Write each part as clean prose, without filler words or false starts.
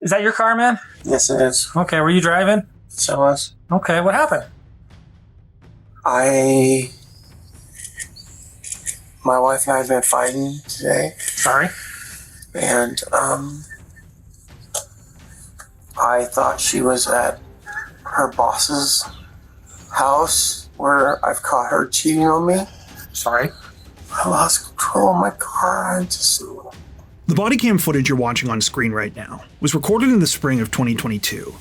Is that your car, man? Yes, it is. Okay, were you driving? So it was. Okay, what happened? My wife and I have been fighting today, Sorry. and I thought she was at her boss's house where I've caught her cheating on me. Sorry. I lost control of my car. The body cam footage you're watching on screen right now was recorded in the spring of 2022.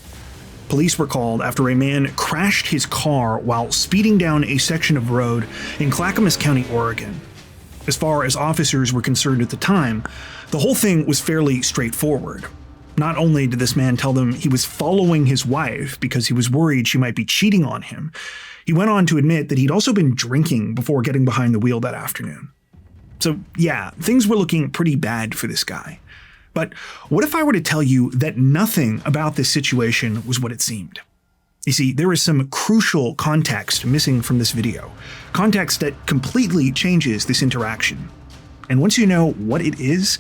Police were called after a man crashed his car while speeding down a section of road in Clackamas County, Oregon. As far as officers were concerned at the time, the whole thing was fairly straightforward. Not only did this man tell them he was following his wife because he was worried she might be cheating on him, he went on to admit that he'd also been drinking before getting behind the wheel that afternoon. So yeah, things were looking pretty bad for this guy. But what if I were to tell you that nothing about this situation was what it seemed? You see, there is some crucial context missing from this video, context that completely changes this interaction. And once you know what it is,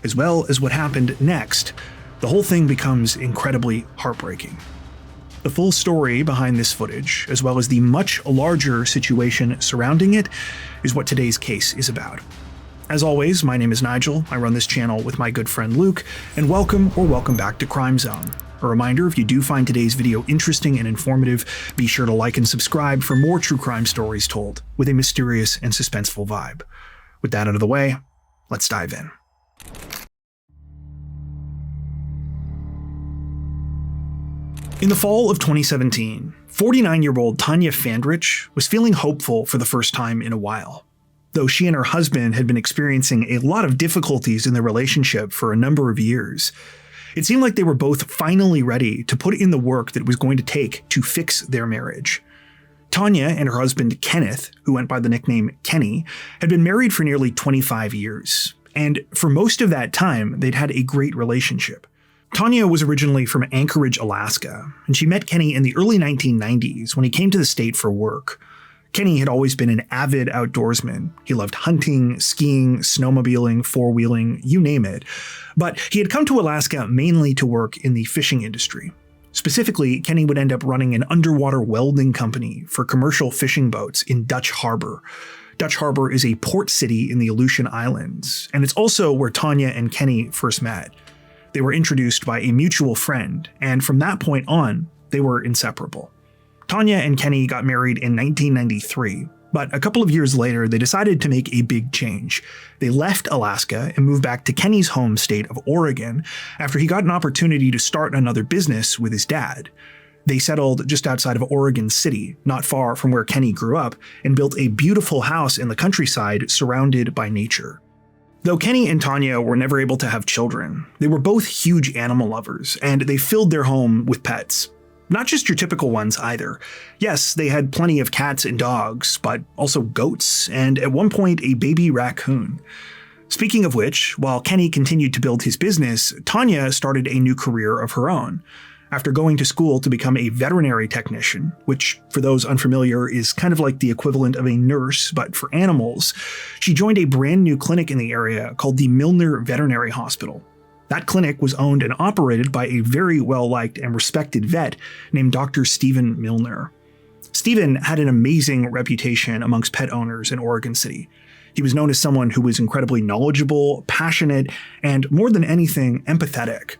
as well as what happened next, the whole thing becomes incredibly heartbreaking. The full story behind this footage, as well as the much larger situation surrounding it, is what today's case is about. As always, my name is Nigel, I run this channel with my good friend Luke, and welcome back to Crime Zone. A reminder, if you do find today's video interesting and informative, be sure to like and subscribe for more true crime stories told with a mysterious and suspenseful vibe. With that out of the way, let's dive in. In the fall of 2017, 49-year-old Kenny Fandrich was feeling hopeful for the first time in a while. Though she and her husband had been experiencing a lot of difficulties in their relationship for a number of years, it seemed like they were both finally ready to put in the work that it was going to take to fix their marriage. Tanya and her husband Kenneth, who went by the nickname Kenny, had been married for nearly 25 years, and for most of that time, they'd had a great relationship. Tanya was originally from Anchorage, Alaska, and she met Kenny in the early 1990s when he came to the state for work. Kenny had always been an avid outdoorsman. He loved hunting, skiing, snowmobiling, four-wheeling, you name it. But he had come to Alaska mainly to work in the fishing industry. Specifically, Kenny would end up running an underwater welding company for commercial fishing boats in Dutch Harbor. Dutch Harbor is a port city in the Aleutian Islands, and it's also where Tanya and Kenny first met. They were introduced by a mutual friend, and from that point on, they were inseparable. Tanya and Kenny got married in 1993, but a couple of years later, they decided to make a big change. They left Alaska and moved back to Kenny's home state of Oregon after he got an opportunity to start another business with his dad. They settled just outside of Oregon City, not far from where Kenny grew up, and built a beautiful house in the countryside surrounded by nature. Though Kenny and Tanya were never able to have children, they were both huge animal lovers, and they filled their home with pets. Not just your typical ones either. Yes, they had plenty of cats and dogs, but also goats, and at one point a baby raccoon. Speaking of which, while Kenny continued to build his business, Tanya started a new career of her own. After going to school to become a veterinary technician, which for those unfamiliar is kind of like the equivalent of a nurse but for animals, she joined a brand new clinic in the area called the Milner Veterinary Hospital. That clinic was owned and operated by a very well-liked and respected vet named Dr. Stephen Milner. Stephen had an amazing reputation amongst pet owners in Oregon City. He was known as someone who was incredibly knowledgeable, passionate, and more than anything, empathetic.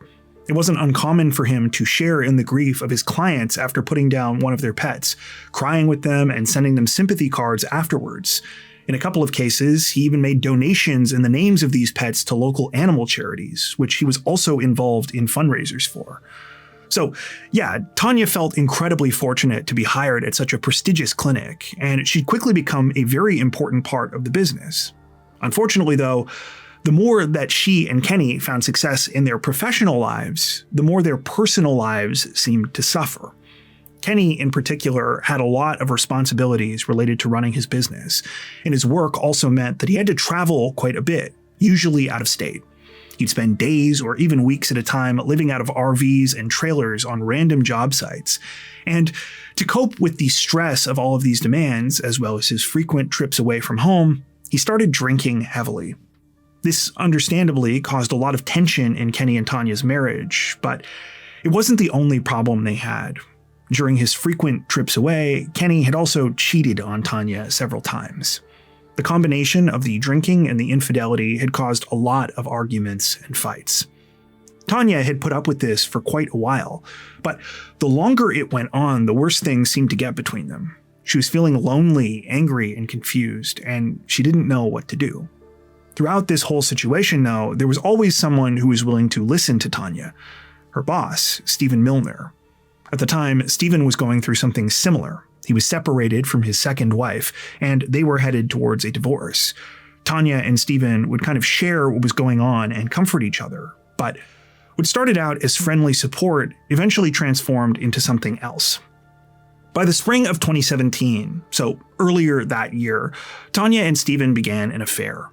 It wasn't uncommon for him to share in the grief of his clients after putting down one of their pets, crying with them and sending them sympathy cards afterwards. In a couple of cases, he even made donations in the names of these pets to local animal charities, which he was also involved in fundraisers for. So yeah, Tanya felt incredibly fortunate to be hired at such a prestigious clinic, and she'd quickly become a very important part of the business. Unfortunately though, the more that she and Kenny found success in their professional lives, the more their personal lives seemed to suffer. Kenny, in particular, had a lot of responsibilities related to running his business, and his work also meant that he had to travel quite a bit, usually out of state. He'd spend days or even weeks at a time living out of RVs and trailers on random job sites. And to cope with the stress of all of these demands, as well as his frequent trips away from home, he started drinking heavily. This understandably caused a lot of tension in Kenny and Tanya's marriage, but it wasn't the only problem they had. During his frequent trips away, Kenny had also cheated on Tanya several times. The combination of the drinking and the infidelity had caused a lot of arguments and fights. Tanya had put up with this for quite a while, but the longer it went on, the worse things seemed to get between them. She was feeling lonely, angry, and confused, and she didn't know what to do. Throughout this whole situation, though, there was always someone who was willing to listen to Tanya. Her boss, Stephen Milner. At the time, Stephen was going through something similar. He was separated from his second wife, and they were headed towards a divorce. Tanya and Stephen would kind of share what was going on and comfort each other, but what started out as friendly support eventually transformed into something else. By the spring of 2017, so earlier that year, Tanya and Stephen began an affair.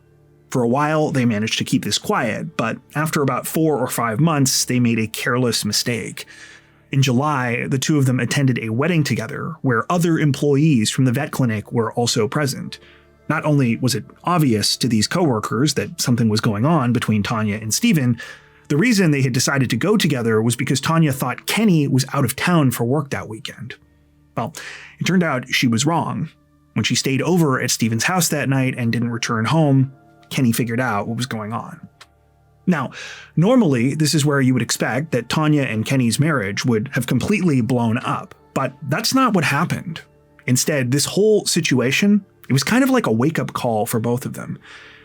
For a while, they managed to keep this quiet, but after about 4 or 5 months, they made a careless mistake. In July, the two of them attended a wedding together where other employees from the vet clinic were also present. Not only was it obvious to these coworkers that something was going on between Tanya and Stephen, the reason they had decided to go together was because Tanya thought Kenny was out of town for work that weekend. Well, it turned out she was wrong. When she stayed over at Stephen's house that night and didn't return home, Kenny figured out what was going on. Now, normally, this is where you would expect that Tanya and Kenny's marriage would have completely blown up, but that's not what happened. Instead, this whole situation, it was kind of like a wake-up call for both of them.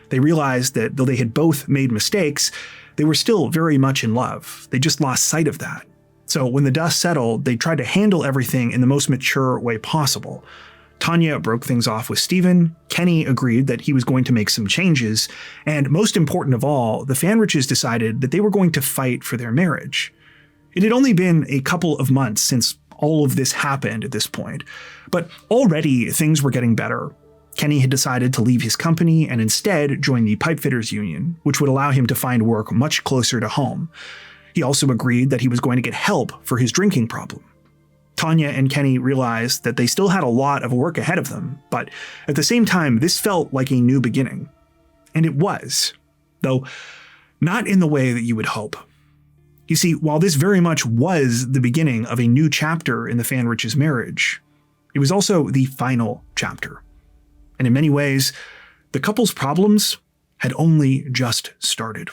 They realized that though they had both made mistakes, they were still very much in love. They just lost sight of that. So when the dust settled, they tried to handle everything in the most mature way possible. Tanya broke things off with Stephen, Kenny agreed that he was going to make some changes, and most important of all, the Fandriches decided that they were going to fight for their marriage. It had only been a couple of months since all of this happened at this point, but already things were getting better. Kenny had decided to leave his company and instead join the pipefitters union, which would allow him to find work much closer to home. He also agreed that he was going to get help for his drinking problem. Tanya and Kenny realized that they still had a lot of work ahead of them, but at the same time, this felt like a new beginning. And it was, though not in the way that you would hope. You see, while this very much was the beginning of a new chapter in the Fandriches' marriage, it was also the final chapter. And in many ways, the couple's problems had only just started.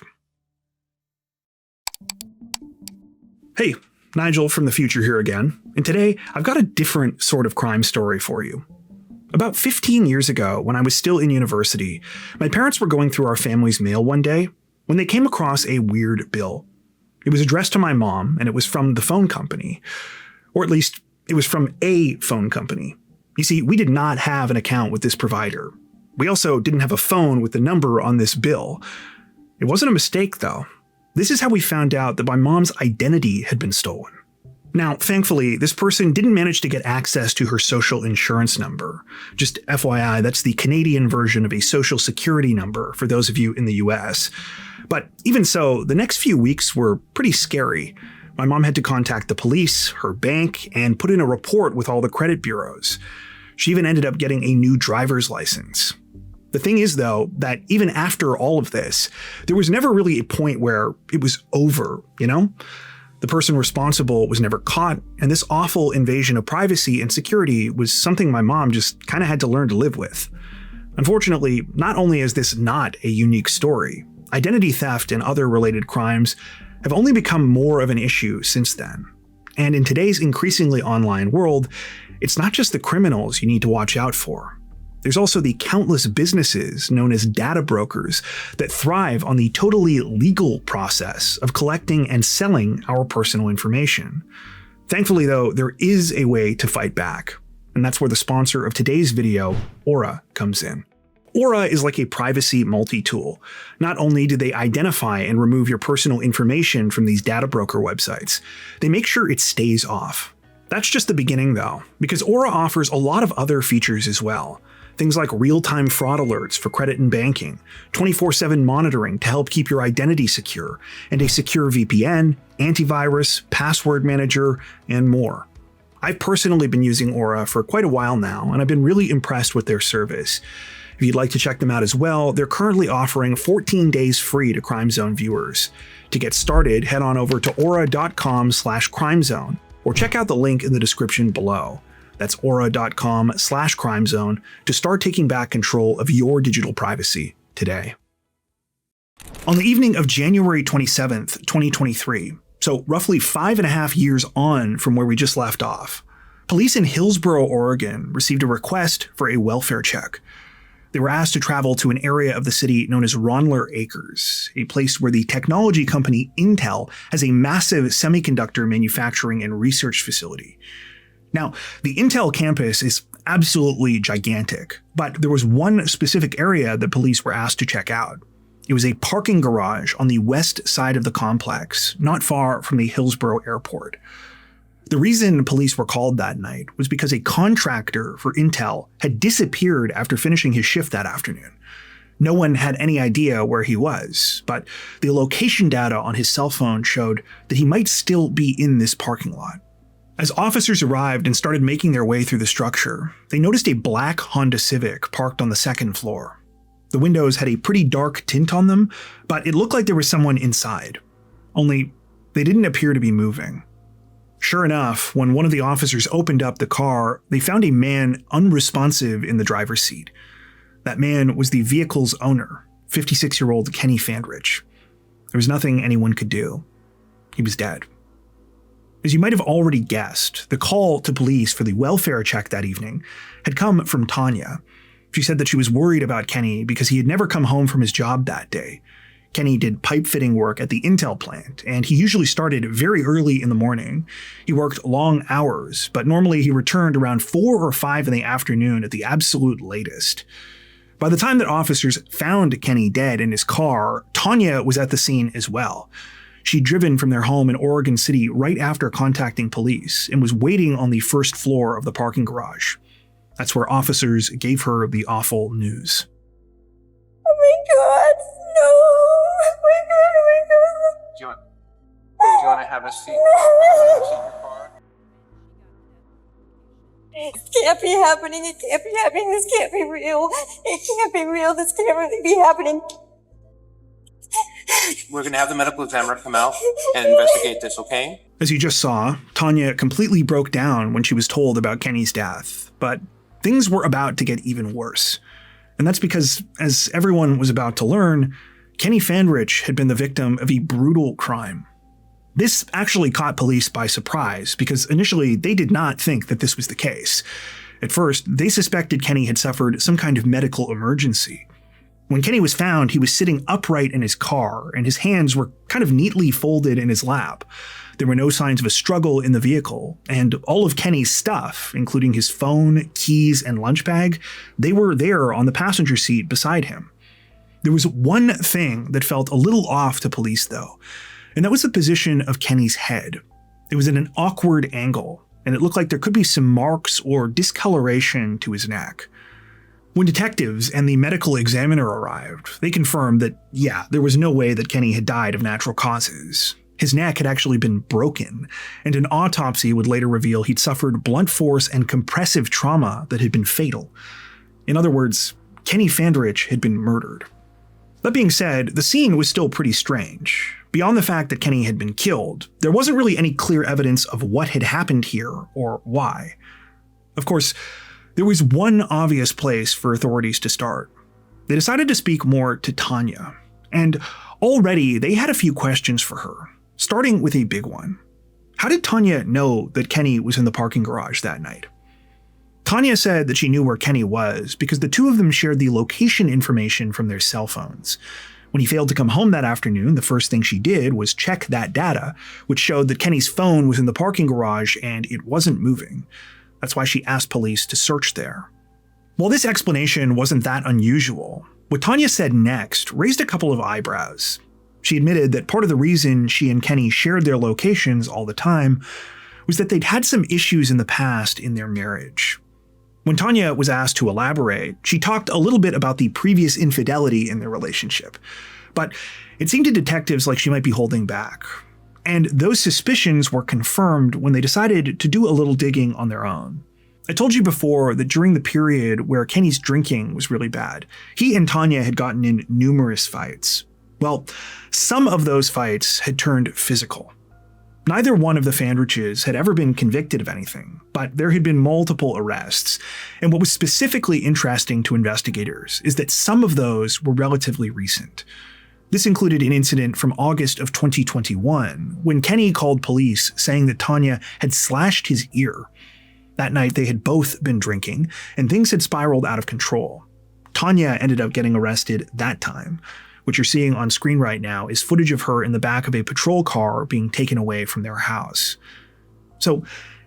Hey, Nigel from the future here again, and today I've got a different sort of crime story for you. About 15 years ago, when I was still in university, my parents were going through our family's mail one day when they came across a weird bill. It was addressed to my mom, and it was from the phone company. Or at least, it was from a phone company. You see, we did not have an account with this provider. We also didn't have a phone with the number on this bill. It wasn't a mistake, though. This is how we found out that my mom's identity had been stolen. Now, thankfully, this person didn't manage to get access to her social insurance number. Just FYI, that's the Canadian version of a social security number for those of you in the US. But even so, the next few weeks were pretty scary. My mom had to contact the police, her bank, and put in a report with all the credit bureaus. She even ended up getting a new driver's license. The thing is, though, that even after all of this, there was never really a point where it was over, you know? The person responsible was never caught, and this awful invasion of privacy and security was something my mom just kind of had to learn to live with. Unfortunately, not only is this not a unique story, identity theft and other related crimes have only become more of an issue since then. And in today's increasingly online world, it's not just the criminals you need to watch out for. There's also the countless businesses known as data brokers that thrive on the totally legal process of collecting and selling our personal information. Thankfully, though, there is a way to fight back, and that's where the sponsor of today's video, Aura, comes in. Aura is like a privacy multi-tool. Not only do they identify and remove your personal information from these data broker websites, they make sure it stays off. That's just the beginning, though, because Aura offers a lot of other features as well. Things like real-time fraud alerts for credit and banking, 24/7 monitoring to help keep your identity secure, and a secure VPN, antivirus, password manager, and more. I've personally been using Aura for quite a while now, and I've been really impressed with their service. If you'd like to check them out as well, they're currently offering 14 days free to Crime Zone viewers. To get started, head on over to aura.com/crimezone or check out the link in the description below. That's aura.com/crimezone to start taking back control of your digital privacy today. On the evening of January 27th, 2023, so roughly 5.5 years on from where we just left off, police in Hillsboro, Oregon received a request for a welfare check. They were asked to travel to an area of the city known as Ronler Acres, a place where the technology company Intel has a massive semiconductor manufacturing and research facility. Now, the Intel campus is absolutely gigantic, but there was one specific area that police were asked to check out. It was a parking garage on the west side of the complex, not far from the Hillsboro airport. The reason police were called that night was because a contractor for Intel had disappeared after finishing his shift that afternoon. No one had any idea where he was, but the location data on his cell phone showed that he might still be in this parking lot. As officers arrived and started making their way through the structure, they noticed a black Honda Civic parked on the second floor. The windows had a pretty dark tint on them, but it looked like there was someone inside. Only, they didn't appear to be moving. Sure enough, when one of the officers opened up the car, they found a man unresponsive in the driver's seat. That man was the vehicle's owner, 56-year-old Kenny Fandrich. There was nothing anyone could do. He was dead. As you might have already guessed, the call to police for the welfare check that evening had come from Tanya. She said that she was worried about Kenny because he had never come home from his job that day. Kenny did pipe fitting work at the Intel plant, and he usually started very early in the morning. He worked long hours, but normally he returned around 4 or 5 in the afternoon at the absolute latest. By the time that officers found Kenny dead in his car, Tanya was at the scene as well. She'd driven from their home in Oregon City right after contacting police and was waiting on the first floor of the parking garage. That's where officers gave her the awful news. Oh my God, no! Oh my God, oh my God. Do you want to have a seat? In your car? This can't be happening. It can't be happening. This can't be real. It can't be real. This can't really be happening. We're going to have the medical examiner come out and investigate this, okay? As you just saw, Tanya completely broke down when she was told about Kenny's death, but things were about to get even worse. And that's because, as everyone was about to learn, Kenny Fandrich had been the victim of a brutal crime. This actually caught police by surprise because initially they did not think that this was the case. At first, they suspected Kenny had suffered some kind of medical emergency. When Kenny was found, he was sitting upright in his car and his hands were kind of neatly folded in his lap. There were no signs of a struggle in the vehicle, and all of Kenny's stuff, including his phone, keys, and lunch bag, they were there on the passenger seat beside him. There was one thing that felt a little off to police, though, and that was the position of Kenny's head. It was at an awkward angle, and it looked like there could be some marks or discoloration to his neck. When detectives and the medical examiner arrived, they confirmed that, yeah, there was no way that Kenny had died of natural causes. His neck had actually been broken, and an autopsy would later reveal he'd suffered blunt force and compressive trauma that had been fatal. In other words, Kenny Fandrich had been murdered. That being said, the scene was still pretty strange. Beyond the fact that Kenny had been killed, there wasn't really any clear evidence of what had happened here or why. Of course, there was one obvious place for authorities to start. They decided to speak more to Tanya, and already they had a few questions for her, starting with a big one. How did Tanya know that Kenny was in the parking garage that night? Tanya said that she knew where Kenny was because the two of them shared the location information from their cell phones. When he failed to come home that afternoon, the first thing she did was check that data, which showed that Kenny's phone was in the parking garage and it wasn't moving. That's why she asked police to search there. While this explanation wasn't that unusual, what Tanya said next raised a couple of eyebrows. She admitted that part of the reason she and Kenny shared their locations all the time was that they'd had some issues in the past in their marriage. When Tanya was asked to elaborate, she talked a little bit about the previous infidelity in their relationship, but it seemed to detectives like she might be holding back. And those suspicions were confirmed when they decided to do a little digging on their own. I told you before that during the period where Kenny's drinking was really bad, he and Tanya had gotten in numerous fights. Well, some of those fights had turned physical. Neither one of the Fandriches had ever been convicted of anything, but there had been multiple arrests, and what was specifically interesting to investigators is that some of those were relatively recent. This included an incident from August of 2021, when Kenny called police saying that Tanya had slashed his ear. That night they had both been drinking, and things had spiraled out of control. Tanya ended up getting arrested that time. What you're seeing on screen right now is footage of her in the back of a patrol car being taken away from their house. So,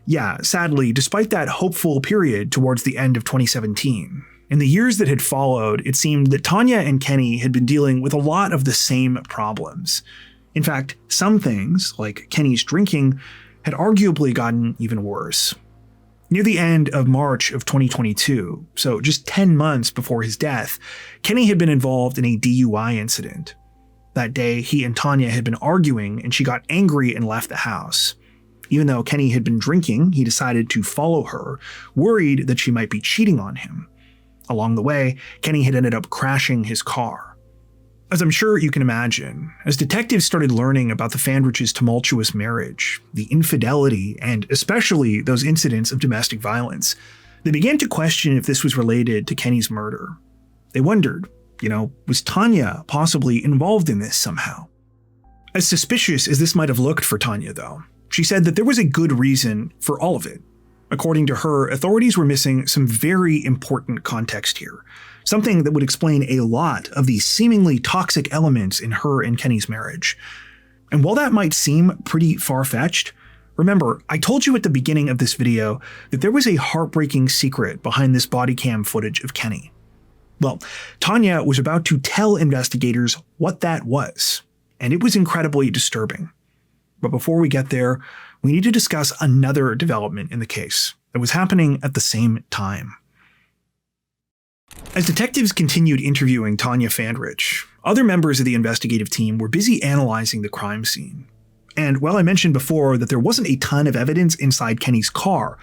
yeah, sadly, despite that hopeful period towards the end of 2017, in the years that had followed, it seemed that Tanya and Kenny had been dealing with a lot of the same problems. In fact, some things, like Kenny's drinking, had arguably gotten even worse. Near the end of March of 2022, so just 10 months before his death, Kenny had been involved in a DUI incident. That day, he and Tanya had been arguing and she got angry and left the house. Even though Kenny had been drinking, he decided to follow her, worried that she might be cheating on him. Along the way, Kenny had ended up crashing his car. As I'm sure you can imagine, as detectives started learning about the Fandrich's tumultuous marriage, the infidelity, and especially those incidents of domestic violence, they began to question if this was related to Kenny's murder. They wondered, was Tanya possibly involved in this somehow? As suspicious as this might have looked for Tanya, though, she said that there was a good reason for all of it. According to her, authorities were missing some very important context here. Something that would explain a lot of the seemingly toxic elements in her and Kenny's marriage. And while that might seem pretty far-fetched, remember, I told you at the beginning of this video that there was a heartbreaking secret behind this body cam footage of Kenny. Well, Tanya was about to tell investigators what that was, and it was incredibly disturbing. But before we get there, we need to discuss another development in the case that was happening at the same time. As detectives continued interviewing Tanya Fandrich, other members of the investigative team were busy analyzing the crime scene. And while I mentioned before that there wasn't a ton of evidence inside Kenny's car,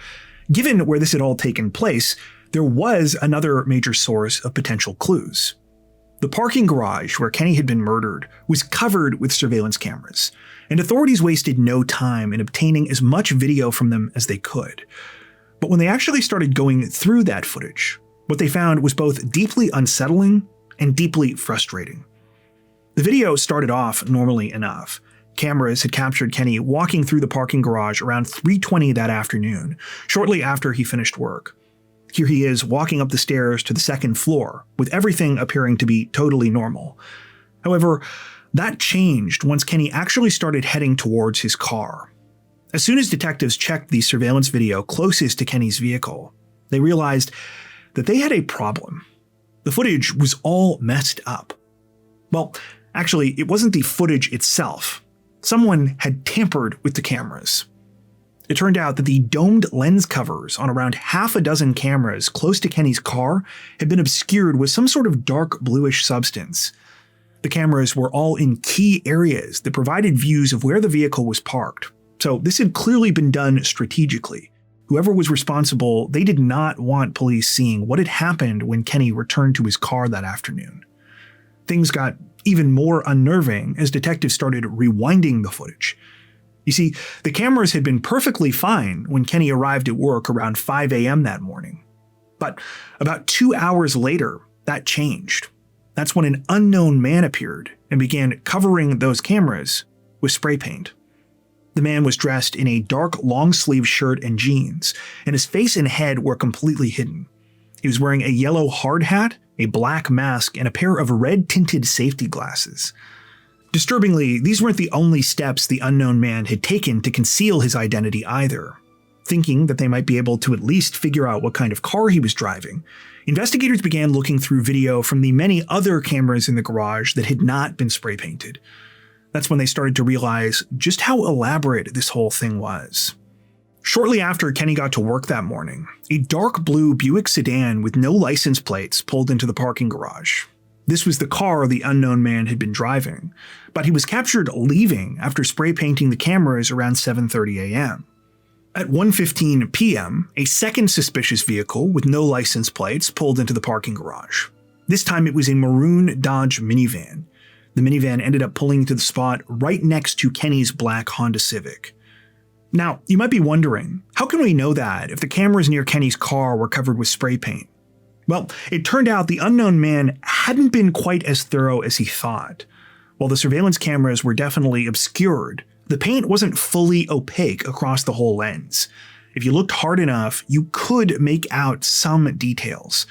given where this had all taken place, there was another major source of potential clues. The parking garage where Kenny had been murdered was covered with surveillance cameras, and authorities wasted no time in obtaining as much video from them as they could. But when they actually started going through that footage, what they found was both deeply unsettling and deeply frustrating. The video started off normally enough. Cameras had captured Kenny walking through the parking garage around 3:20 that afternoon, shortly after he finished work. Here he is walking up the stairs to the second floor, with everything appearing to be totally normal. However, that changed once Kenny actually started heading towards his car. As soon as detectives checked the surveillance video closest to Kenny's vehicle, they realized that they had a problem. The footage was all messed up. Well, actually, it wasn't the footage itself. Someone had tampered with the cameras. It turned out that the domed lens covers on around half a dozen cameras close to Kenny's car had been obscured with some sort of dark bluish substance. The cameras were all in key areas that provided views of where the vehicle was parked, so this had clearly been done strategically. Whoever was responsible, they did not want police seeing what had happened when Kenny returned to his car that afternoon. Things got even more unnerving as detectives started rewinding the footage. You see, the cameras had been perfectly fine when Kenny arrived at work around 5 a.m. that morning. But about 2 hours later, that changed. That's when an unknown man appeared and began covering those cameras with spray paint. The man was dressed in a dark long-sleeve shirt and jeans, and his face and head were completely hidden. He was wearing a yellow hard hat, a black mask, and a pair of red-tinted safety glasses. Disturbingly, these weren't the only steps the unknown man had taken to conceal his identity either. Thinking that they might be able to at least figure out what kind of car he was driving, investigators began looking through video from the many other cameras in the garage that had not been spray-painted. That's when they started to realize just how elaborate this whole thing was. Shortly after Kenny got to work that morning, a dark blue Buick sedan with no license plates pulled into the parking garage. This was the car the unknown man had been driving, but he was captured leaving after spray painting the cameras around 7:30 a.m. At 1:15 p.m., a second suspicious vehicle with no license plates pulled into the parking garage. This time it was a maroon Dodge minivan. The minivan ended up pulling to the spot right next to Kenny's black Honda Civic. Now, you might be wondering, how can we know that if the cameras near Kenny's car were covered with spray paint? Well, it turned out the unknown man hadn't been quite as thorough as he thought. While the surveillance cameras were definitely obscured, the paint wasn't fully opaque across the whole lens. If you looked hard enough, you could make out some details.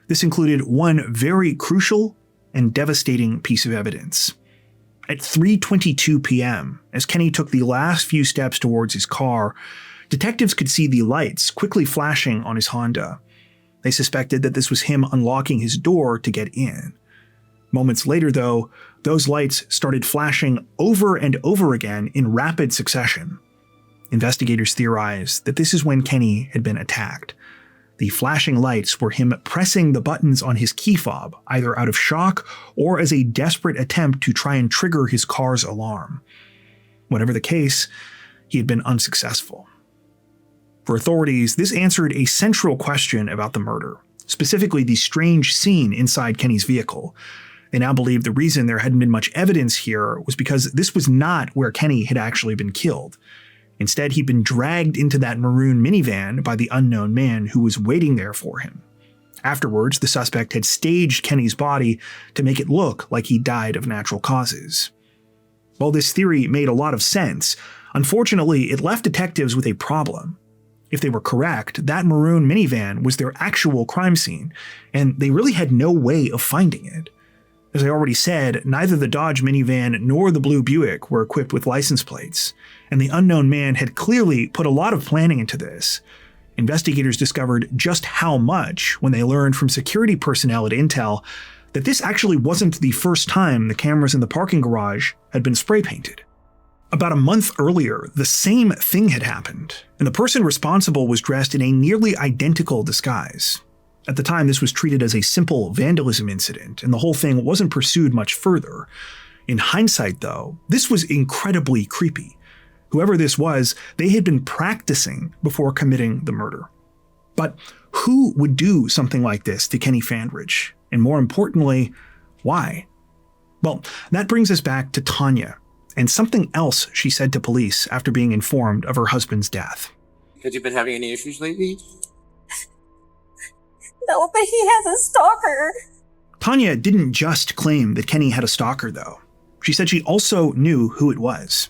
This included one very crucial and devastating piece of evidence. At 3:22 p.m., as Kenny took the last few steps towards his car, detectives could see the lights quickly flashing on his Honda. They suspected that this was him unlocking his door to get in. Moments later, though, those lights started flashing over and over again in rapid succession. Investigators theorized that this is when Kenny had been attacked. The flashing lights were him pressing the buttons on his key fob, either out of shock or as a desperate attempt to try and trigger his car's alarm. Whatever the case, he had been unsuccessful. For authorities, this answered a central question about the murder, specifically the strange scene inside Kenny's vehicle. They now believed the reason there hadn't been much evidence here was because this was not where Kenny had actually been killed. Instead, he'd been dragged into that maroon minivan by the unknown man who was waiting there for him. Afterwards, the suspect had staged Kenny's body to make it look like he died of natural causes. While this theory made a lot of sense, unfortunately, it left detectives with a problem. If they were correct, that maroon minivan was their actual crime scene, and they really had no way of finding it. As I already said, neither the Dodge minivan nor the blue Buick were equipped with license plates, and the unknown man had clearly put a lot of planning into this. Investigators discovered just how much when they learned from security personnel at Intel that this actually wasn't the first time the cameras in the parking garage had been spray painted. About a month earlier, the same thing had happened, and the person responsible was dressed in a nearly identical disguise. At the time, this was treated as a simple vandalism incident, and the whole thing wasn't pursued much further. In hindsight, though, this was incredibly creepy. Whoever this was, they had been practicing before committing the murder. But who would do something like this to Kenny Fandrich? And more importantly, why? Well, that brings us back to Tanya, and something else she said to police after being informed of her husband's death. Have you been having any issues lately? No, but he has a stalker. Tanya didn't just claim that Kenny had a stalker, though. She said she also knew who it was.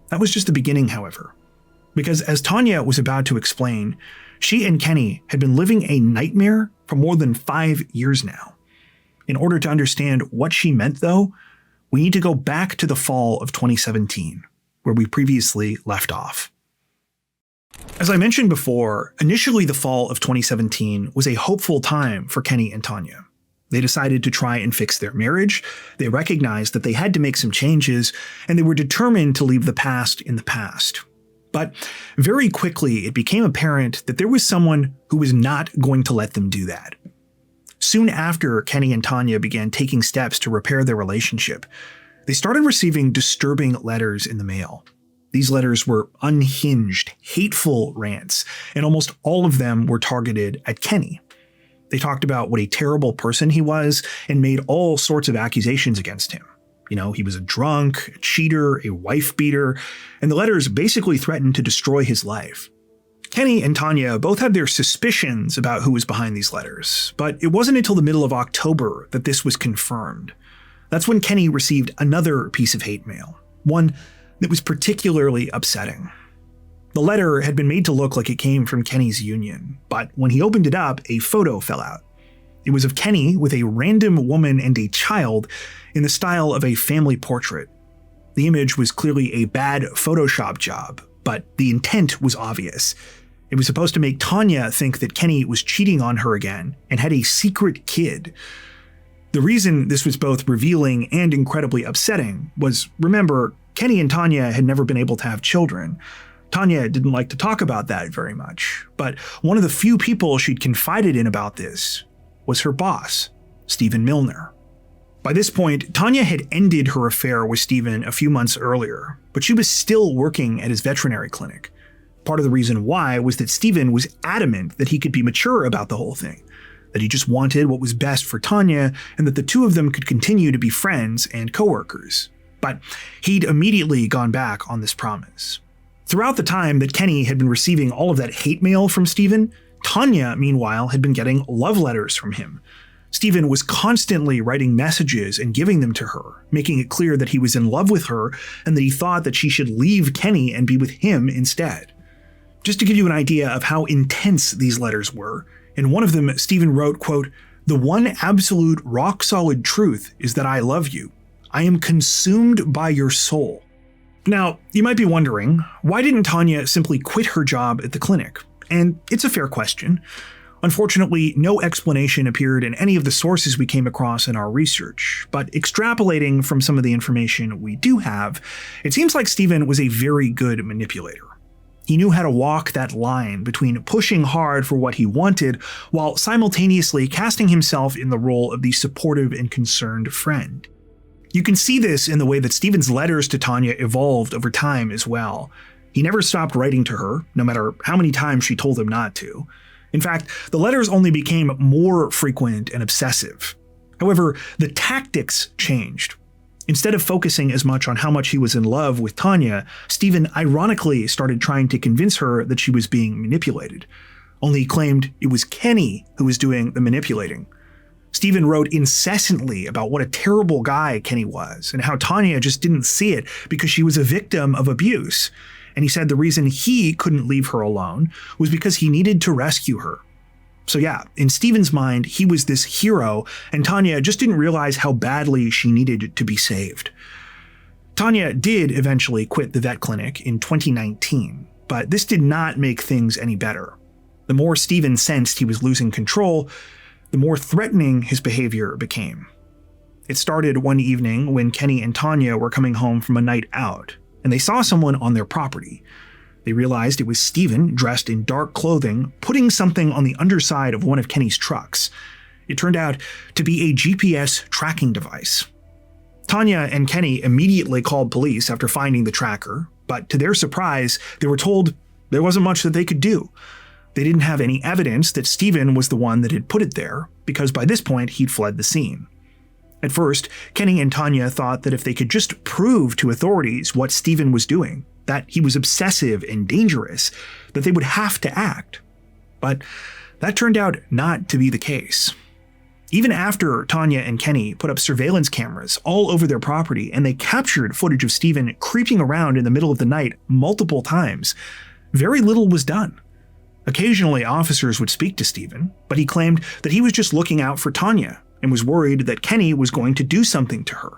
That was just the beginning, however. Because as Tanya was about to explain, she and Kenny had been living a nightmare for more than 5 years now. In order to understand what she meant, though, we need to go back to the fall of 2017, where we previously left off. As I mentioned before, initially the fall of 2017 was a hopeful time for Kenny and Tanya. They decided to try and fix their marriage, they recognized that they had to make some changes, and they were determined to leave the past in the past. But very quickly, it became apparent that there was someone who was not going to let them do that. Soon after Kenny and Tanya began taking steps to repair their relationship, they started receiving disturbing letters in the mail. These letters were unhinged, hateful rants, and almost all of them were targeted at Kenny. They talked about what a terrible person he was and made all sorts of accusations against him. You know, he was a drunk, a cheater, a wife beater, and the letters basically threatened to destroy his life. Kenny and Tanya both had their suspicions about who was behind these letters, but it wasn't until the middle of October that this was confirmed. That's when Kenny received another piece of hate mail, one that was particularly upsetting. The letter had been made to look like it came from Kenny's union, but when he opened it up, a photo fell out. It was of Kenny with a random woman and a child in the style of a family portrait. The image was clearly a bad Photoshop job, but the intent was obvious. It was supposed to make Tanya think that Kenny was cheating on her again and had a secret kid. The reason this was both revealing and incredibly upsetting was, remember, Kenny and Tanya had never been able to have children. Tanya didn't like to talk about that very much, but one of the few people she'd confided in about this was her boss, Stephen Milner. By this point, Tanya had ended her affair with Stephen a few months earlier, but she was still working at his veterinary clinic. Part of the reason why was that Stephen was adamant that he could be mature about the whole thing, that he just wanted what was best for Tanya and that the two of them could continue to be friends and coworkers. But he'd immediately gone back on this promise. Throughout the time that Kenny had been receiving all of that hate mail from Stephen, Tanya, meanwhile, had been getting love letters from him. Stephen was constantly writing messages and giving them to her, making it clear that he was in love with her and that he thought that she should leave Kenny and be with him instead. Just to give you an idea of how intense these letters were, in one of them, Stephen wrote, quote, "The one absolute rock-solid truth is that I love you. I am consumed by your soul." Now, you might be wondering, why didn't Tanya simply quit her job at the clinic? And it's a fair question. Unfortunately, no explanation appeared in any of the sources we came across in our research, but extrapolating from some of the information we do have, it seems like Stephen was a very good manipulator. He knew how to walk that line between pushing hard for what he wanted while simultaneously casting himself in the role of the supportive and concerned friend. You can see this in the way that Stephen's letters to Tanya evolved over time as well. He never stopped writing to her, no matter how many times she told him not to. In fact, the letters only became more frequent and obsessive. However, the tactics changed. Instead of focusing as much on how much he was in love with Tanya, Stephen ironically started trying to convince her that she was being manipulated. Only he claimed it was Kenny who was doing the manipulating. Stephen wrote incessantly about what a terrible guy Kenny was and how Tanya just didn't see it because she was a victim of abuse. And he said the reason he couldn't leave her alone was because he needed to rescue her. So yeah, in Stephen's mind, he was this hero, and Tanya just didn't realize how badly she needed to be saved. Tanya did eventually quit the vet clinic in 2019, but this did not make things any better. The more Stephen sensed he was losing control, the more threatening his behavior became. It started one evening when Kenny and Tanya were coming home from a night out, and they saw someone on their property. They realized it was Stephen, dressed in dark clothing, putting something on the underside of one of Kenny's trucks. It turned out to be a GPS tracking device. Tanya and Kenny immediately called police after finding the tracker, but to their surprise, they were told there wasn't much that they could do. They didn't have any evidence that Stephen was the one that had put it there, because by this point he'd fled the scene. At first, Kenny and Tanya thought that if they could just prove to authorities what Stephen was doing, that he was obsessive and dangerous, that they would have to act. But that turned out not to be the case. Even after Tanya and Kenny put up surveillance cameras all over their property and they captured footage of Stephen creeping around in the middle of the night multiple times, very little was done. Occasionally, officers would speak to Stephen, but he claimed that he was just looking out for Tanya and was worried that Kenny was going to do something to her.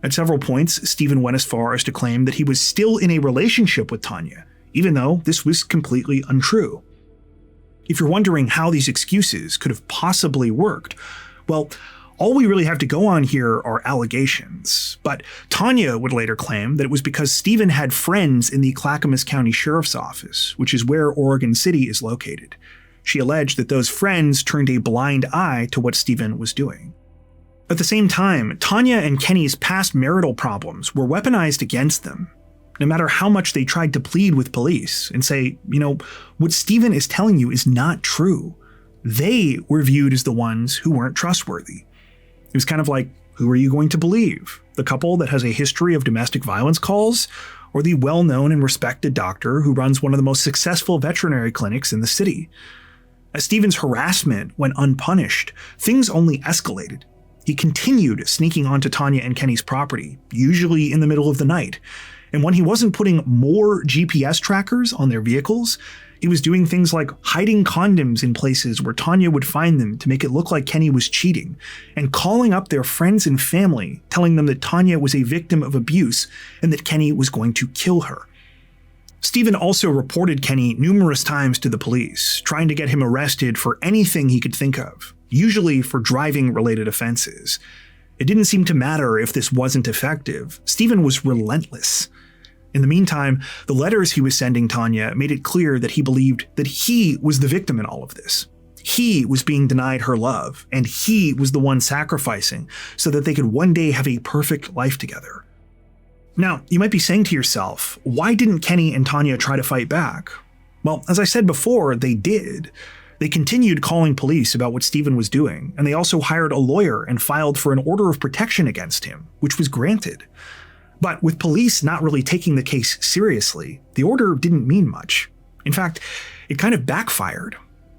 At several points, Stephen went as far as to claim that he was still in a relationship with Tanya, even though this was completely untrue. If you're wondering how these excuses could have possibly worked, well, all we really have to go on here are allegations. But Tanya would later claim that it was because Stephen had friends in the Clackamas County Sheriff's Office, which is where Oregon City is located. She alleged that those friends turned a blind eye to what Stephen was doing. At the same time, Tanya and Kenny's past marital problems were weaponized against them. No matter how much they tried to plead with police and say, what Stephen is telling you is not true, they were viewed as the ones who weren't trustworthy. It was kind of like, who are you going to believe? The couple that has a history of domestic violence calls, or the well-known and respected doctor who runs one of the most successful veterinary clinics in the city? As Stephen's harassment went unpunished, things only escalated. He continued sneaking onto Tanya and Kenny's property, usually in the middle of the night. And when he wasn't putting more GPS trackers on their vehicles, he was doing things like hiding condoms in places where Tanya would find them to make it look like Kenny was cheating, and calling up their friends and family, telling them that Tanya was a victim of abuse and that Kenny was going to kill her. Stephen also reported Kenny numerous times to the police, trying to get him arrested for anything he could think of, usually for driving-related offenses. It didn't seem to matter if this wasn't effective. Stephen was relentless. In the meantime, the letters he was sending Tanya made it clear that he believed that he was the victim in all of this. He was being denied her love, and he was the one sacrificing so that they could one day have a perfect life together. Now, you might be saying to yourself, why didn't Kenny and Tanya try to fight back? Well, as I said before, they did. They continued calling police about what Stephen was doing, and they also hired a lawyer and filed for an order of protection against him, which was granted. But with police not really taking the case seriously, the order didn't mean much. In fact, it kind of backfired.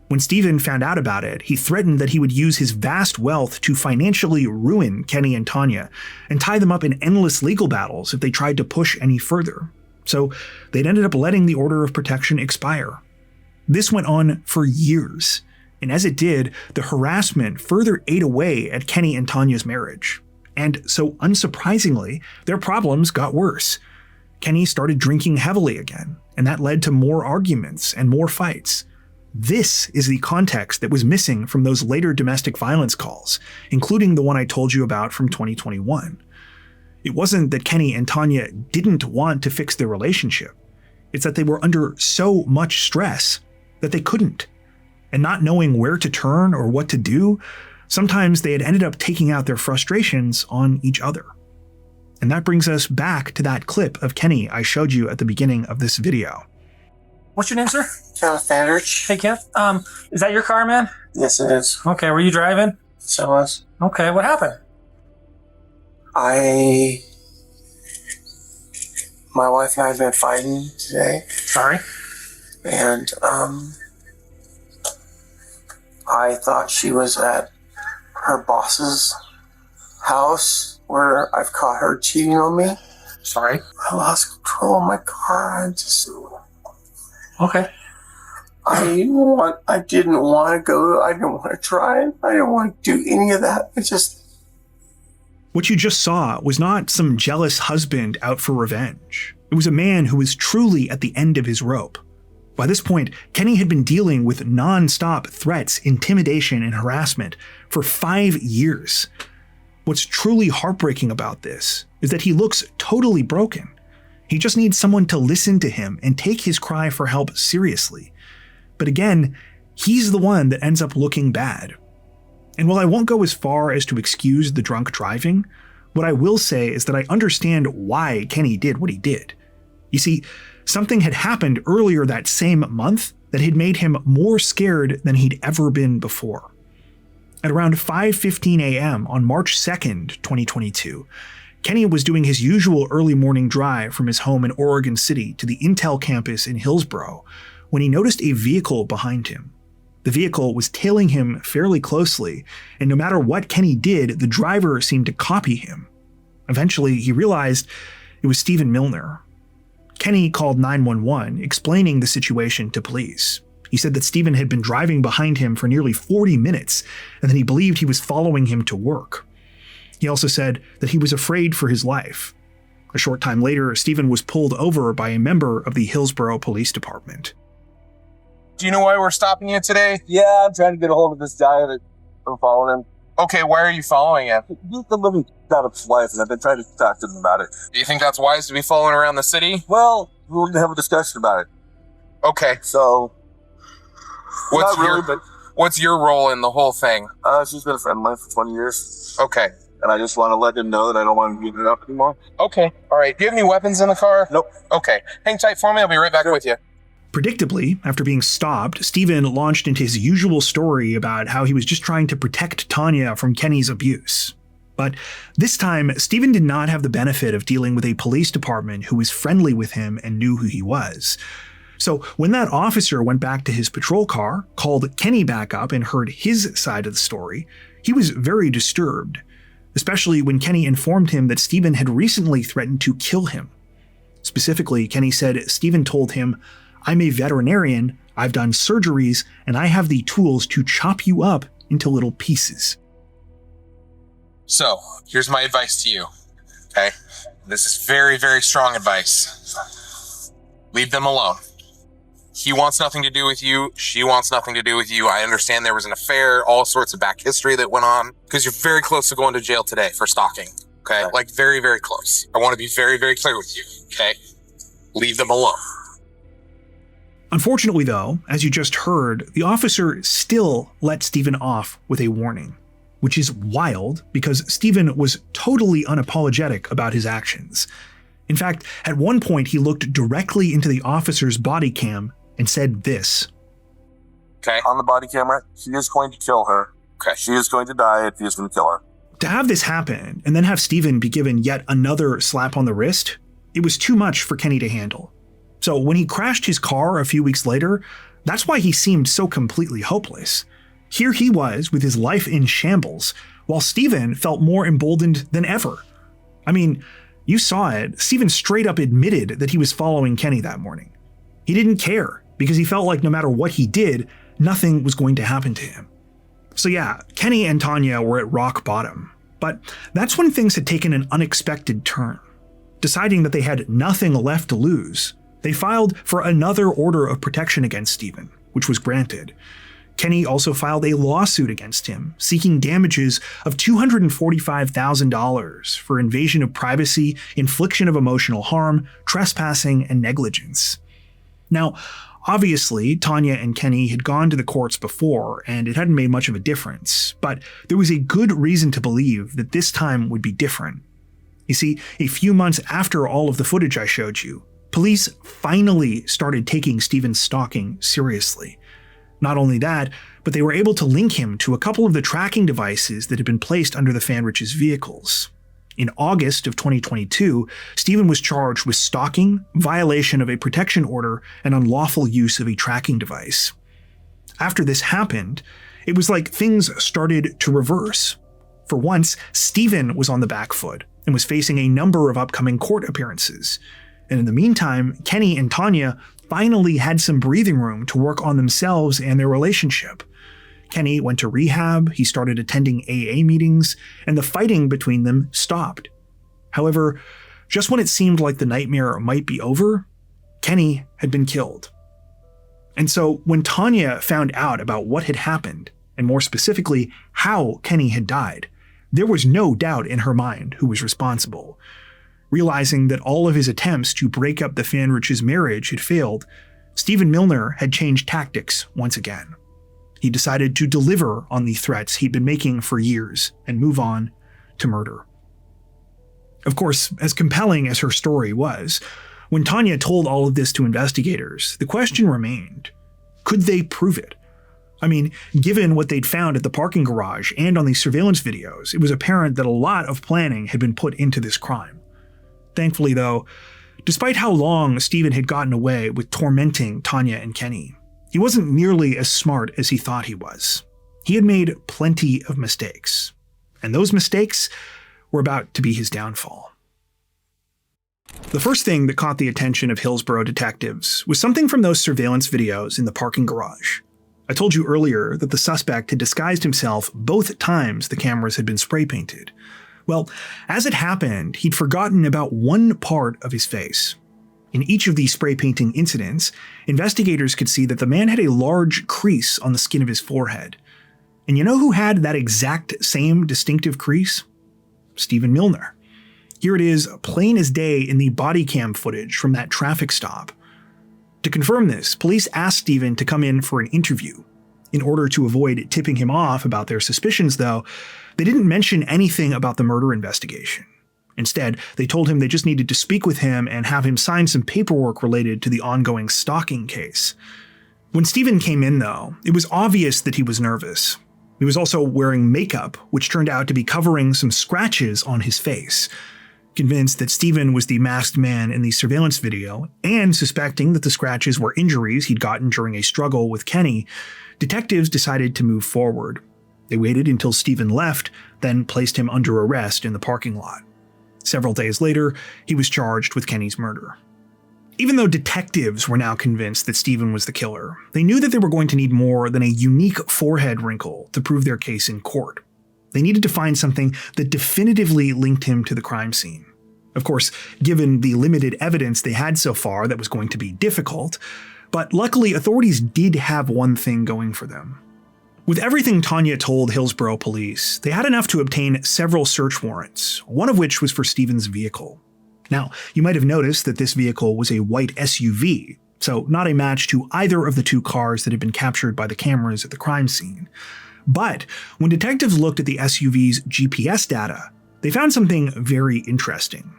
When Stephen found out about it, he threatened that he would use his vast wealth to financially ruin Kenny and Tanya and tie them up in endless legal battles if they tried to push any further. So they'd ended up letting the order of protection expire. This went on for years, and as it did, the harassment further ate away at Kenny and Tanya's marriage. And so unsurprisingly, their problems got worse. Kenny started drinking heavily again, and that led to more arguments and more fights. This is the context that was missing from those later domestic violence calls, including the one I told you about from 2021. It wasn't that Kenny and Tanya didn't want to fix their relationship. It's that they were under so much stress that they couldn't. And not knowing where to turn or what to do, sometimes they had ended up taking out their frustrations on each other. And that brings us back to that clip of Kenny I showed you at the beginning of this video. What's your name, sir? Kenny Fandrich. Hey, Kent. Is that your car, man? Yes, it is. Okay, were you driving? So was. Okay, what happened? My wife and I have been fighting today, Sorry. and I thought she was at her boss's house where I've caught her cheating on me. Sorry. I lost control of my car. Okay. I didn't want to go. I didn't want to drive. I didn't want to do any of that. What you just saw was not some jealous husband out for revenge. It was a man who was truly at the end of his rope. By this point, Kenny had been dealing with non-stop threats, intimidation, and harassment for 5 years. What's truly heartbreaking about this is that he looks totally broken. He just needs someone to listen to him and take his cry for help seriously. But again, he's the one that ends up looking bad. And while I won't go as far as to excuse the drunk driving, what I will say is that I understand why Kenny did what he did. You see, something had happened earlier that same month that had made him more scared than he'd ever been before. At around 5:15 a.m. on March 2nd, 2022, Kenny was doing his usual early morning drive from his home in Oregon City to the Intel campus in Hillsboro when he noticed a vehicle behind him. The vehicle was tailing him fairly closely, and no matter what Kenny did, the driver seemed to copy him. Eventually, he realized it was Stephen Milner. Kenny called 911, explaining the situation to police. He said that Stephen had been driving behind him for nearly 40 minutes, and that he believed he was following him to work. He also said that he was afraid for his life. A short time later, Stephen was pulled over by a member of the Hillsboro Police Department. Do you know why we're stopping you today? Yeah, I'm trying to get a hold of this guy that I'm following him. Okay, why are you following him? He's the living out of his life, and I've been trying to talk to him about it. Do you think that's wise to be following around the city? Well, we're going to have a discussion about it. Okay. So, What's your role in the whole thing? She's been a friend of mine for 20 years, Okay. and I just want to let him know that I don't want to get it up anymore. Okay. All right. Do you have any weapons in the car? Nope. Okay. Hang tight for me. I'll be right back with you. Predictably, after being stopped, Stephen launched into his usual story about how he was just trying to protect Tanya from Kenny's abuse. But this time, Stephen did not have the benefit of dealing with a police department who was friendly with him and knew who he was. So when that officer went back to his patrol car, called Kenny back up and heard his side of the story, he was very disturbed, especially when Kenny informed him that Stephen had recently threatened to kill him. Specifically, Kenny said Stephen told him, "I'm a veterinarian, I've done surgeries, and I have the tools to chop you up into little pieces." So, here's my advice to you. Okay? This is very, very strong advice. Leave them alone. He wants nothing to do with you. She wants nothing to do with you. I understand there was an affair, all sorts of back history that went on, because you're very close to going to jail today for stalking. Okay? Like, very, very close. I want to be very, very clear with you. Okay? Leave them alone. Unfortunately, though, as you just heard, the officer still let Stephen off with a warning, which is wild because Stephen was totally unapologetic about his actions. In fact, at one point he looked directly into the officer's body cam and said this. Okay. On the body camera, he is going to kill her. Okay. She is going to die if he is going to kill her. To have this happen and then have Stephen be given yet another slap on the wrist, it was too much for Kenny to handle. So when he crashed his car a few weeks later, that's why he seemed so completely hopeless. Here he was with his life in shambles, while Stephen felt more emboldened than ever. I mean, you saw it. Stephen straight up admitted that he was following Kenny that morning. He didn't care because he felt like no matter what he did, nothing was going to happen to him. So yeah, Kenny and Tanya were at rock bottom, but that's when things had taken an unexpected turn. Deciding that they had nothing left to lose, they filed for another order of protection against Stephen, which was granted. Kenny also filed a lawsuit against him, seeking damages of $245,000 for invasion of privacy, infliction of emotional harm, trespassing, and negligence. Now, obviously, Tanya and Kenny had gone to the courts before, and it hadn't made much of a difference, but there was a good reason to believe that this time would be different. You see, a few months after all of the footage I showed you, police finally started taking Stephen's stalking seriously. Not only that, but they were able to link him to a couple of the tracking devices that had been placed under the Fandrich's vehicles. In August of 2022, Stephen was charged with stalking, violation of a protection order, and unlawful use of a tracking device. After this happened, it was like things started to reverse. For once, Stephen was on the back foot and was facing a number of upcoming court appearances. And in the meantime, Kenny and Tanya finally had some breathing room to work on themselves and their relationship. Kenny went to rehab, he started attending AA meetings, and the fighting between them stopped. However, just when it seemed like the nightmare might be over, Kenny had been killed. And so when Tanya found out about what had happened, and more specifically, how Kenny had died, there was no doubt in her mind who was responsible. Realizing that all of his attempts to break up the Fandrich's marriage had failed, Stephen Milner had changed tactics once again. He decided to deliver on the threats he'd been making for years and move on to murder. Of course, as compelling as her story was, when Tanya told all of this to investigators, the question remained, could they prove it? I mean, given what they'd found at the parking garage and on the surveillance videos, it was apparent that a lot of planning had been put into this crime. Thankfully, though, despite how long Stephen had gotten away with tormenting Tanya and Kenny, he wasn't nearly as smart as he thought he was. He had made plenty of mistakes, and those mistakes were about to be his downfall. The first thing that caught the attention of Hillsborough detectives was something from those surveillance videos in the parking garage. I told you earlier that the suspect had disguised himself both times the cameras had been spray painted. Well, as it happened, he'd forgotten about one part of his face. In each of these spray painting incidents, investigators could see that the man had a large crease on the skin of his forehead. And you know who had that exact same distinctive crease? Stephen Milner. Here it is, plain as day in the body cam footage from that traffic stop. To confirm this, police asked Stephen to come in for an interview. In order to avoid tipping him off about their suspicions, though, they didn't mention anything about the murder investigation. Instead, they told him they just needed to speak with him and have him sign some paperwork related to the ongoing stalking case. When Stephen came in, though, it was obvious that he was nervous. He was also wearing makeup, which turned out to be covering some scratches on his face. Convinced that Stephen was the masked man in the surveillance video, and suspecting that the scratches were injuries he'd gotten during a struggle with Kenny, detectives decided to move forward. They waited until Stephen left, then placed him under arrest in the parking lot. Several days later, he was charged with Kenny's murder. Even though detectives were now convinced that Stephen was the killer, they knew that they were going to need more than a unique forehead wrinkle to prove their case in court. They needed to find something that definitively linked him to the crime scene. Of course, given the limited evidence they had so far, that was going to be difficult, but luckily authorities did have one thing going for them. With everything Tanya told Hillsborough police, they had enough to obtain several search warrants, one of which was for Stephen's vehicle. Now, you might have noticed that this vehicle was a white SUV, so not a match to either of the two cars that had been captured by the cameras at the crime scene. But when detectives looked at the SUV's GPS data, they found something very interesting.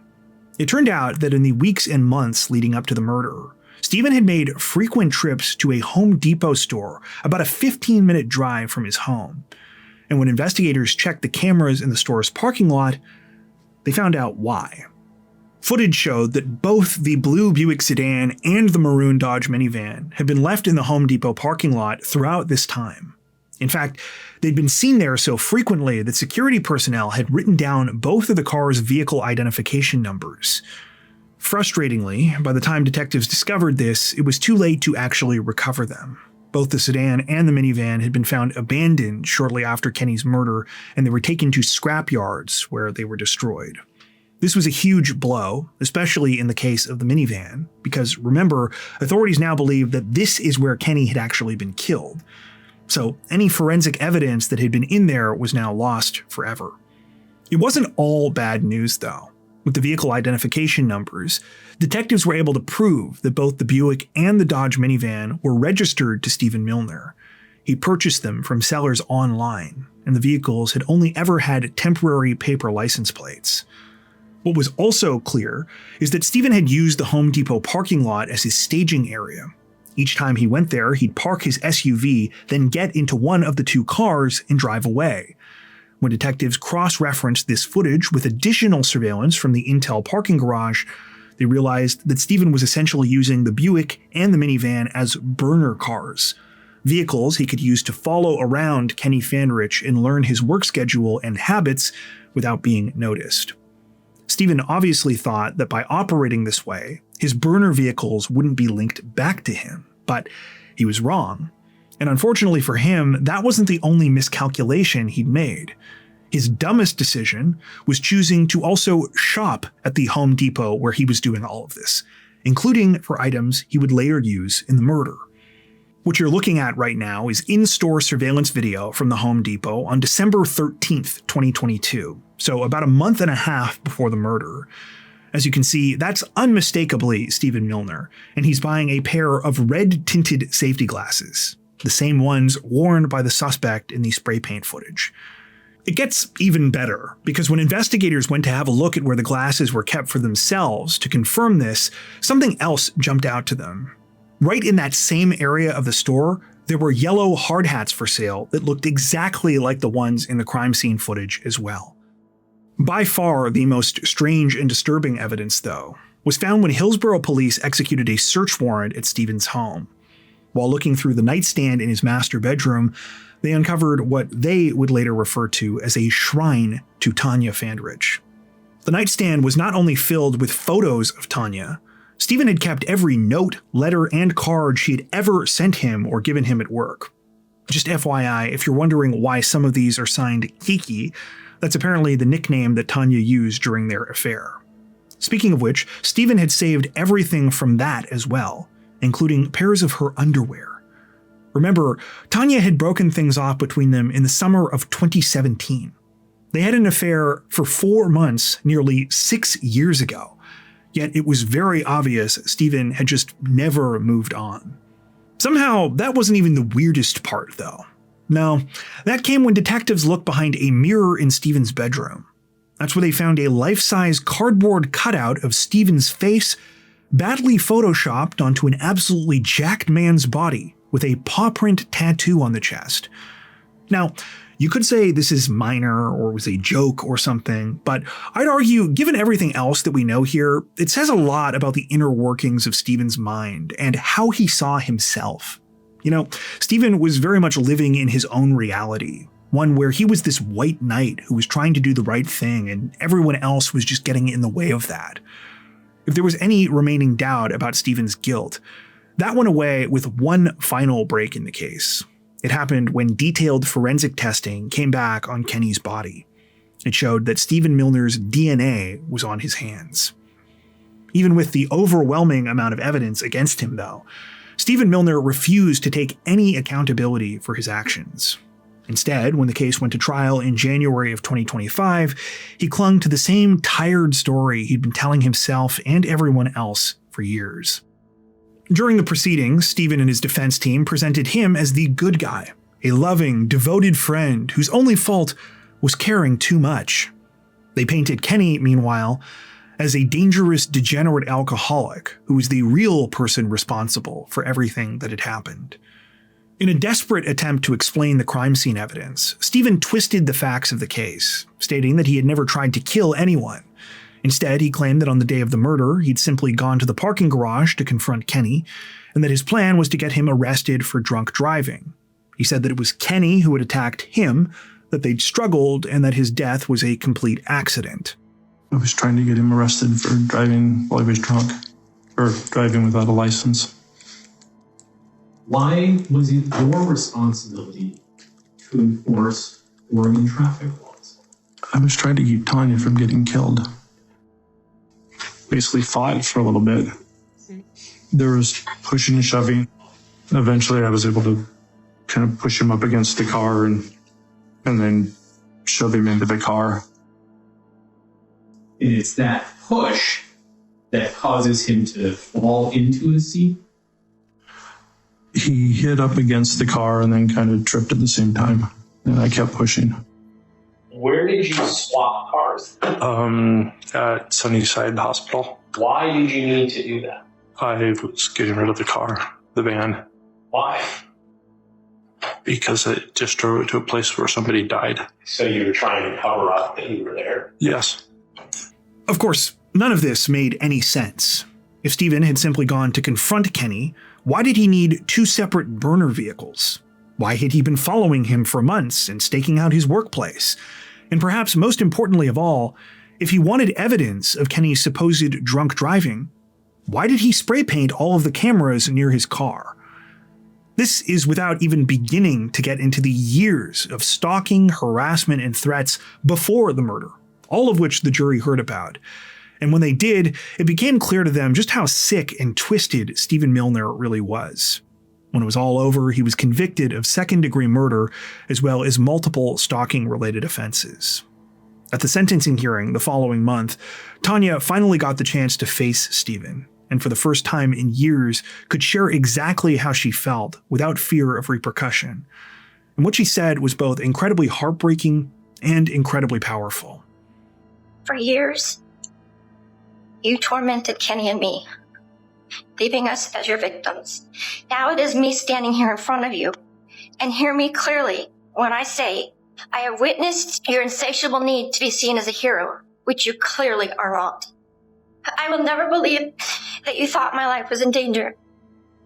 It turned out that in the weeks and months leading up to the murder, Stephen had made frequent trips to a Home Depot store about a 15-minute drive from his home. And when investigators checked the cameras in the store's parking lot, they found out why. Footage showed that both the blue Buick sedan and the maroon Dodge minivan had been left in the Home Depot parking lot throughout this time. In fact, they'd been seen there so frequently that security personnel had written down both of the car's vehicle identification numbers. Frustratingly, by the time detectives discovered this, it was too late to actually recover them. Both the sedan and the minivan had been found abandoned shortly after Kenny's murder, and they were taken to scrap yards where they were destroyed. This was a huge blow, especially in the case of the minivan, because remember, authorities now believe that this is where Kenny had actually been killed. So any forensic evidence that had been in there was now lost forever. It wasn't all bad news, though. With the vehicle identification numbers, detectives were able to prove that both the Buick and the Dodge minivan were registered to Stephen Milner. He purchased them from sellers online, and the vehicles had only ever had temporary paper license plates. What was also clear is that Stephen had used the Home Depot parking lot as his staging area. Each time he went there, he'd park his SUV, then get into one of the two cars and drive away. When detectives cross-referenced this footage with additional surveillance from the Intel parking garage, they realized that Stephen was essentially using the Buick and the minivan as burner cars, vehicles he could use to follow around Kenny Fandrich and learn his work schedule and habits without being noticed. Stephen obviously thought that by operating this way, his burner vehicles wouldn't be linked back to him, but he was wrong. And unfortunately for him, that wasn't the only miscalculation he'd made. His dumbest decision was choosing to also shop at the Home Depot where he was doing all of this, including for items he would later use in the murder. What you're looking at right now is in-store surveillance video from the Home Depot on December 13th, 2022, so about a month and a half before the murder. As you can see, that's unmistakably Stephen Milner, and he's buying a pair of red-tinted safety glasses, the same ones worn by the suspect in the spray paint footage. It gets even better, because when investigators went to have a look at where the glasses were kept for themselves to confirm this, something else jumped out to them. Right in that same area of the store, there were yellow hard hats for sale that looked exactly like the ones in the crime scene footage as well. By far the most strange and disturbing evidence, though, was found when Hillsborough police executed a search warrant at Stephen's home. While looking through the nightstand in his master bedroom, they uncovered what they would later refer to as a shrine to Tanya Fandrich. The nightstand was not only filled with photos of Tanya, Stephen had kept every note, letter, and card she had ever sent him or given him at work. Just FYI, if you're wondering why some of these are signed Kiki, that's apparently the nickname that Tanya used during their affair. Speaking of which, Stephen had saved everything from that as well, including pairs of her underwear. Remember, Tanya had broken things off between them in the summer of 2017. They had an affair for 4 months nearly 6 years ago, yet it was very obvious Stephen had just never moved on. Somehow, that wasn't even the weirdest part, though. No, that came when detectives looked behind a mirror in Stephen's bedroom. That's where they found a life-size cardboard cutout of Stephen's face, badly photoshopped onto an absolutely jacked man's body with a paw print tattoo on the chest. Now, you could say this is minor or was a joke or something, but I'd argue, given everything else that we know here, it says a lot about the inner workings of Stephen's mind and how he saw himself. You know, Stephen was very much living in his own reality, one where he was this white knight who was trying to do the right thing and everyone else was just getting in the way of that. If there was any remaining doubt about Stephen's guilt, that went away with one final break in the case. It happened when detailed forensic testing came back on Kenny's body. It showed that Stephen Milner's DNA was on his hands. Even with the overwhelming amount of evidence against him, though, Stephen Milner refused to take any accountability for his actions. Instead, when the case went to trial in January of 2025, he clung to the same tired story he'd been telling himself and everyone else for years. During the proceedings, Stephen and his defense team presented him as the good guy, a loving, devoted friend whose only fault was caring too much. They painted Kenny, meanwhile, as a dangerous, degenerate alcoholic who was the real person responsible for everything that had happened. In a desperate attempt to explain the crime scene evidence, Stephen twisted the facts of the case, stating that he had never tried to kill anyone. Instead, he claimed that on the day of the murder, he'd simply gone to the parking garage to confront Kenny, and that his plan was to get him arrested for drunk driving. He said that it was Kenny who had attacked him, that they'd struggled, and that his death was a complete accident. I was trying to get him arrested for driving while he was drunk, or driving without a license. Why was it your responsibility to enforce Oregon traffic laws? I was trying to keep Tanya from getting killed. Basically fought for a little bit. There was pushing and shoving. Eventually I was able to kind of push him up against the car and then shove him into the car. And it's that push that causes him to fall into his seat? He hit up against the car and then kind of tripped at the same time. And I kept pushing. Where did you swap cars? At Sunnyside Hospital. Why did you need to do that? I was getting rid of the car, the van, Why? because it just drove it to a place where somebody died. So you were trying to cover up that you were there? Yes. Of course, none of this made any sense. If Stephen had simply gone to confront Kenny, why did he need two separate burner vehicles? Why had he been following him for months and staking out his workplace? And perhaps most importantly of all, if he wanted evidence of Kenny's supposed drunk driving, why did he spray paint all of the cameras near his car? This is without even beginning to get into the years of stalking, harassment, and threats before the murder, all of which the jury heard about. And when they did, it became clear to them just how sick and twisted Stephen Milner really was. When it was all over, he was convicted of second-degree murder as well as multiple stalking-related offenses. At the sentencing hearing the following month, Tanya finally got the chance to face Stephen, and for the first time in years could share exactly how she felt without fear of repercussion. And what she said was both incredibly heartbreaking and incredibly powerful. For years, you tormented Kenny and me, leaving us as your victims. Now it is me standing here in front of you, and hear me clearly when I say, I have witnessed your insatiable need to be seen as a hero, which you clearly are not. I will never believe that you thought my life was in danger.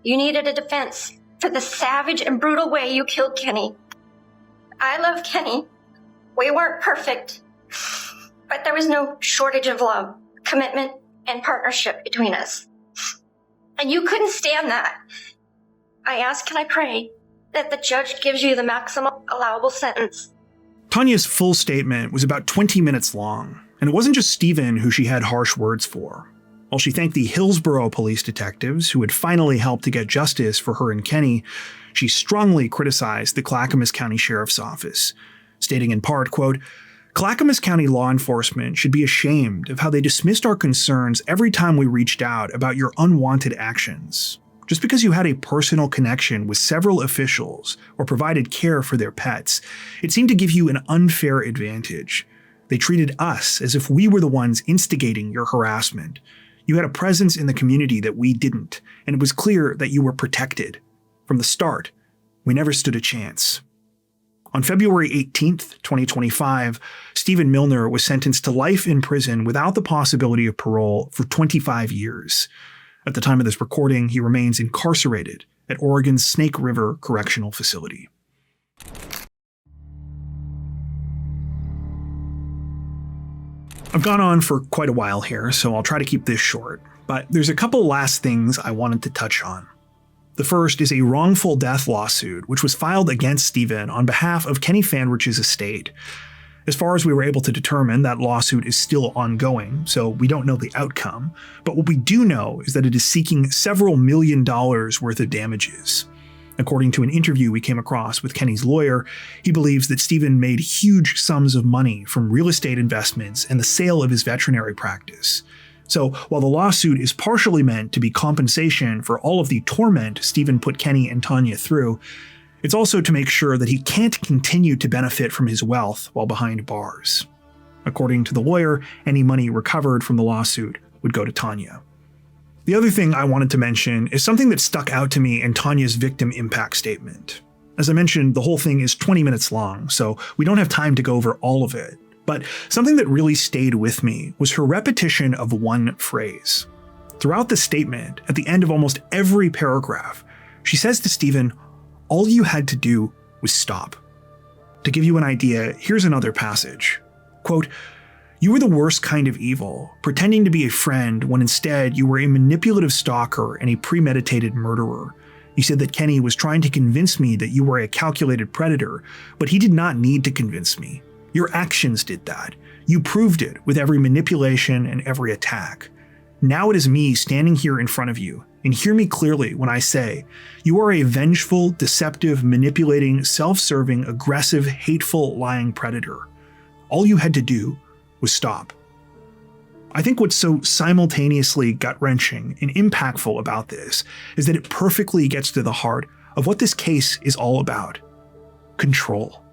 You needed a defense for the savage and brutal way you killed Kenny. I love Kenny. We weren't perfect, but there was no shortage of love, commitment, and partnership between us. And you couldn't stand that. I ask and I pray that the judge gives you the maximum allowable sentence. Tanya's full statement was about 20 minutes long, and it wasn't just Stephen who she had harsh words for. While she thanked the Hillsborough police detectives who had finally helped to get justice for her and Kenny, she strongly criticized the Clackamas County Sheriff's Office, stating in part, quote, Clackamas County law enforcement should be ashamed of how they dismissed our concerns every time we reached out about your unwanted actions. Just because you had a personal connection with several officials or provided care for their pets, it seemed to give you an unfair advantage. They treated us as if we were the ones instigating your harassment. You had a presence in the community that we didn't, and it was clear that you were protected. From the start, we never stood a chance. On February 18th, 2025, Stephen Milner was sentenced to life in prison without the possibility of parole for 25 years. At the time of this recording, he remains incarcerated at Oregon's Snake River Correctional Facility. I've gone on for quite a while here, so I'll try to keep this short, but there's a couple last things I wanted to touch on. The first is a wrongful death lawsuit, which was filed against Stephen on behalf of Kenny Fandrich's estate. As far as we were able to determine, that lawsuit is still ongoing, so we don't know the outcome, but what we do know is that it is seeking several $1 million worth of damages. According to an interview we came across with Kenny's lawyer, he believes that Stephen made huge sums of money from real estate investments and the sale of his veterinary practice. So while the lawsuit is partially meant to be compensation for all of the torment Stephen put Kenny and Tanya through, it's also to make sure that he can't continue to benefit from his wealth while behind bars. According to the lawyer, any money recovered from the lawsuit would go to Tanya. The other thing I wanted to mention is something that stuck out to me in Tanya's victim impact statement. As I mentioned, the whole thing is 20 minutes long, so we don't have time to go over all of it. But something that really stayed with me was her repetition of one phrase. Throughout the statement, at the end of almost every paragraph, she says to Stephen, "All you had to do was stop." To give you an idea, here's another passage. Quote, "You were the worst kind of evil, pretending to be a friend when instead you were a manipulative stalker and a premeditated murderer. You said that Kenny was trying to convince me that you were a calculated predator, but he did not need to convince me. Your actions did that. You proved it with every manipulation and every attack. Now it is me standing here in front of you, and hear me clearly when I say, you are a vengeful, deceptive, manipulating, self-serving, aggressive, hateful, lying predator. All you had to do was stop." I think what's so simultaneously gut-wrenching and impactful about this is that it perfectly gets to the heart of what this case is all about: control.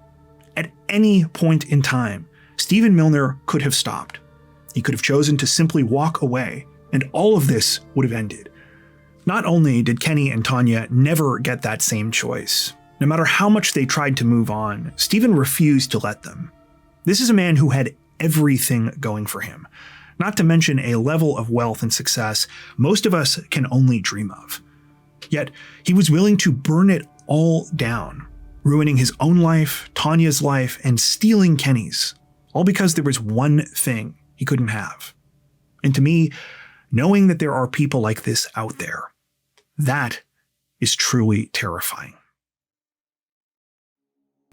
At any point in time, Stephen Milner could have stopped. He could have chosen to simply walk away, and all of this would have ended. Not only did Kenny and Tanya never get that same choice, no matter how much they tried to move on, Stephen refused to let them. This is a man who had everything going for him, not to mention a level of wealth and success most of us can only dream of. Yet, he was willing to burn it all down, ruining his own life, Tanya's life, and stealing Kenny's, all because there was one thing he couldn't have. And to me, knowing that there are people like this out there, that is truly terrifying.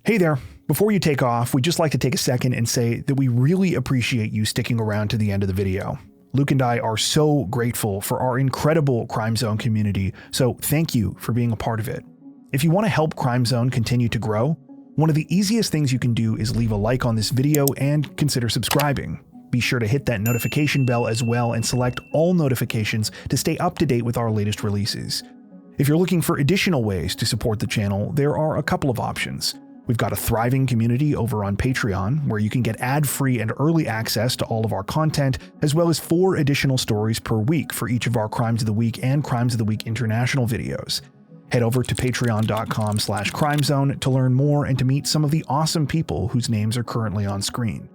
Hey there. Before you take off, we'd just like to take a second and say that we really appreciate you sticking around to the end of the video. Luke and I are so grateful for our incredible Crime Zone community, so thank you for being a part of it. If you want to help Crime Zone continue to grow, one of the easiest things you can do is leave a like on this video and consider subscribing. Be sure to hit that notification bell as well and select all notifications to stay up to date with our latest releases. If you're looking for additional ways to support the channel, there are a couple of options. We've got a thriving community over on Patreon, where you can get ad-free and early access to all of our content, as well as 4 additional stories per week for each of our Crimes of the Week and Crimes of the Week International videos. Head over to patreon.com/crimezone to learn more and to meet some of the awesome people whose names are currently on screen.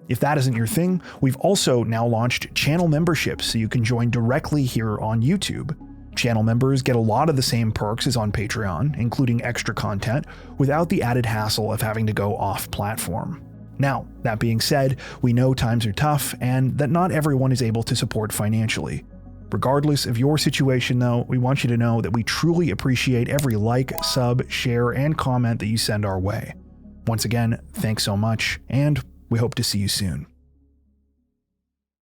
If that isn't your thing, we've also now launched channel memberships so you can join directly here on YouTube. Channel members get a lot of the same perks as on Patreon, including extra content, without the added hassle of having to go off-platform. Now, that being said, we know times are tough and that not everyone is able to support financially. Regardless of your situation though, we want you to know that we truly appreciate every like, sub, share, and comment that you send our way. Once again, thanks so much, and we hope to see you soon.